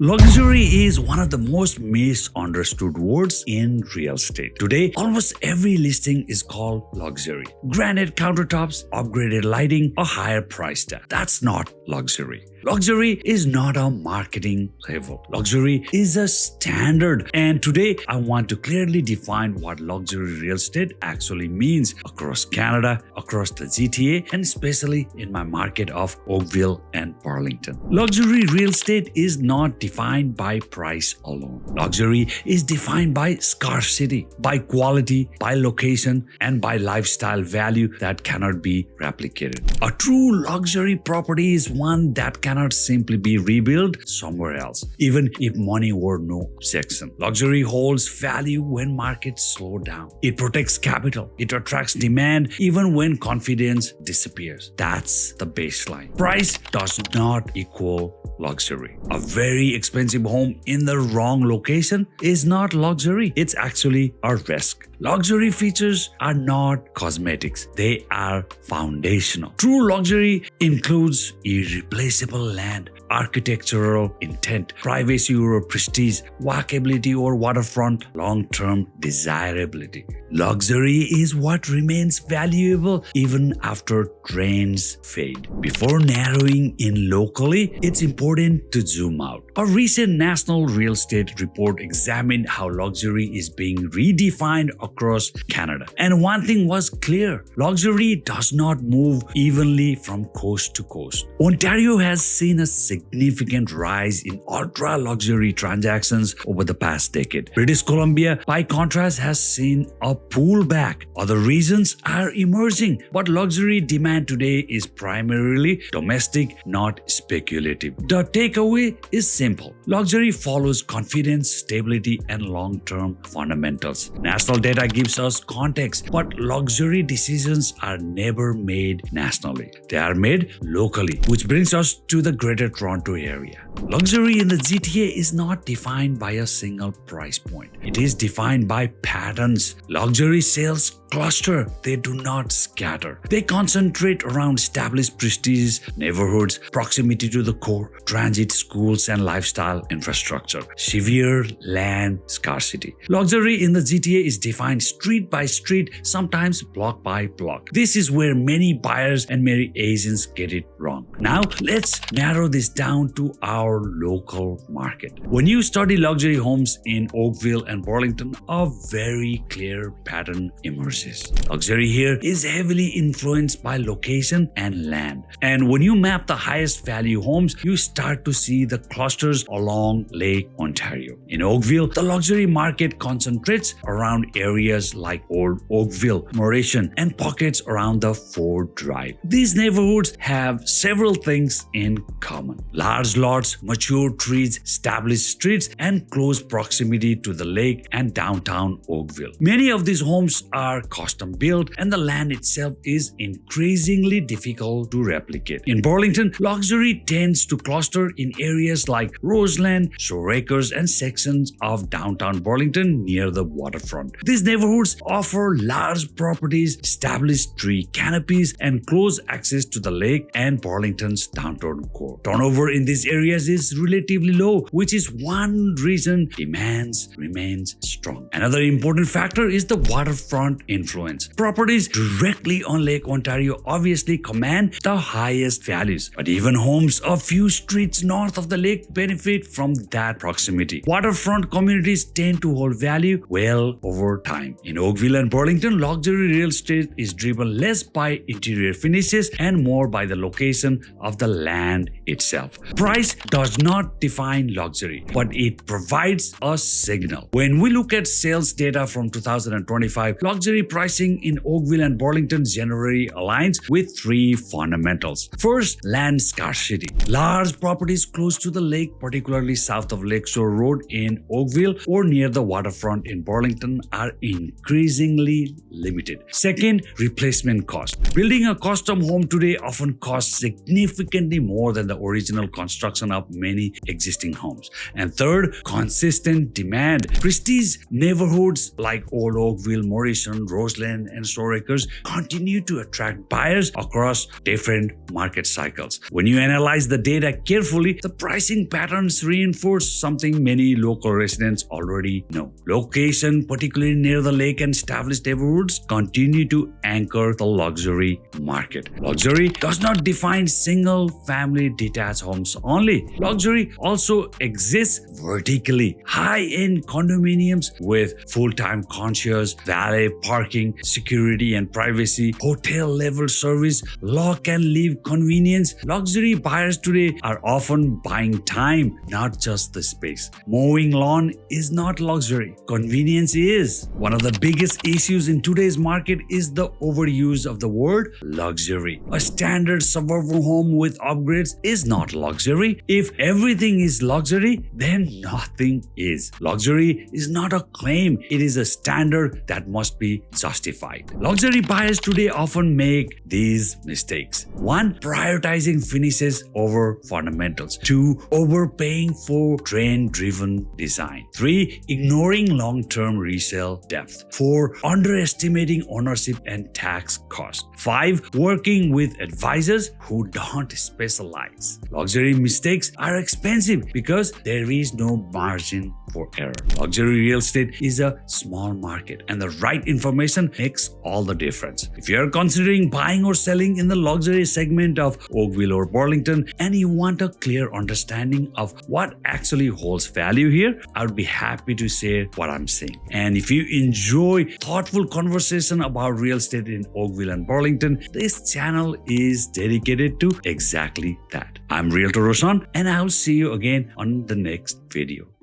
Luxury is one of the most misunderstood words in real estate. Today, almost every listing is called luxury. Granite countertops, upgraded lighting, a higher price tag. That's not luxury. Luxury is not a marketing label. Luxury is a standard. And today, I want to clearly define what luxury real estate actually means across Canada, across the GTA, and especially in my market of Oakville and Burlington. Luxury real estate is not defined by price alone. Luxury is defined by scarcity, by quality, by location, and by lifestyle value that cannot be replicated. A true luxury property is one that cannot simply be rebuilt somewhere else, even if money were no objection. Luxury holds value when markets slow down. It protects capital. It attracts demand even when confidence disappears. That's the baseline. Price does not equal luxury. A very expensive home in the wrong location is not luxury. It's actually a risk. Luxury features are not cosmetics. They are foundational. True luxury includes irreplaceable land, architectural intent, privacy or prestige, walkability or waterfront, long-term desirability. Luxury is what remains valuable even after trends fade. Before narrowing in locally, it's important to zoom out. A recent national real estate report examined how luxury is being redefined across Canada. And one thing was clear: luxury does not move evenly from coast to coast. Ontario has seen a significant rise in ultra-luxury transactions over the past decade. British Columbia, by contrast, has seen a pullback. Other regions are emerging, but luxury demand today is primarily domestic, not speculative. The takeaway is simple. Luxury follows confidence, stability, and long-term fundamentals. National data gives us context, but luxury decisions are never made nationally. They are made locally, which brings us to the Greater Toronto area. Luxury in the GTA is not defined by a single price point. It is defined by patterns. Luxury sales cluster, they do not scatter. They concentrate around established prestige neighborhoods, proximity to the core, transit, schools, and lifestyle infrastructure. Severe land scarcity. Luxury in the GTA is defined street by street, sometimes block by block. This is where many buyers and many agents get it wrong. Now, let's narrow this down to our local market. When you study luxury homes in Oakville and Burlington, a very clear pattern emerges. Luxury here is heavily influenced by location and land. And when you map the highest value homes, you start to see the clusters along Lake Ontario. In Oakville, the luxury market concentrates around areas like Old Oakville, Mauritian, and pockets around the Ford Drive. These neighborhoods have several things in common: large lots, mature trees, established streets, and close proximity to the lake and downtown Oakville. Many of these homes are custom built, and the land itself is increasingly difficult to replicate. In Burlington, luxury tends to cluster in areas like Roseland, Shoreacres, and sections of downtown Burlington near the waterfront. These neighborhoods offer large properties, established tree canopies, and close access to the lake and Burlington's downtown core. Turnover in these areas is relatively low, which is one reason demand remains strong. Another important factor is the waterfront influence. Properties directly on Lake Ontario obviously command the highest values, but even homes a few streets north of the lake benefit from that proximity. Waterfront communities tend to hold value well over time. In Oakville and Burlington, luxury real estate is driven less by interior finishes and more by the location of the land itself. Price does not define luxury, but it provides a signal. When we look at sales data from 2025, luxury pricing in Oakville and Burlington generally aligns with three fundamentals. First, land scarcity. Large properties close to the lake, particularly south of Lakeshore Road in Oakville or near the waterfront in Burlington, are increasingly limited. Second, replacement cost. Building a custom home today often costs significantly more than the original construction of many existing homes. And third, consistent demand. Prestige neighborhoods like Old Oakville, Mauritian, Roseland, and Storeacres continue to attract buyers across different market cycles. When you analyze the data carefully, the pricing patterns reinforce something many local residents already know. Location, particularly near the lake and established neighborhoods, continue to anchor the luxury market. Luxury does not define single-family detached homes only. Luxury also exists vertically. High-end condominiums with full-time concierge, valet parking, security and privacy, hotel-level service, lock and leave convenience. Luxury buyers today are often buying time, not just the space. Mowing lawn is not luxury. Convenience is. One of the biggest issues in today's market is the overuse of the word luxury. A standard suburban home with upgrades is not luxury. If everything is luxury, then nothing is. Luxury is not a claim, it is a standard that must be justified. Luxury buyers today often make these mistakes. 1. Prioritizing finishes over fundamentals. 2. Overpaying for trend-driven design. 3. Ignoring long-term resale depth. 4. Underestimating ownership and tax cost. 5. Working with advisors who don't specialize. Luxury mistakes are expensive because there is no margin for error. Luxury real estate is a small market, and the right information makes all the difference. If you are considering buying or selling in the luxury segment of Oakville or Burlington and you want a clear understanding of what actually holds value here, I would be happy to share what I'm saying. And if you enjoy thoughtful conversation about real estate in Oakville and Burlington, this channel is dedicated to exactly that. I'm Realtor Roshan, and I'll see you again on the next video.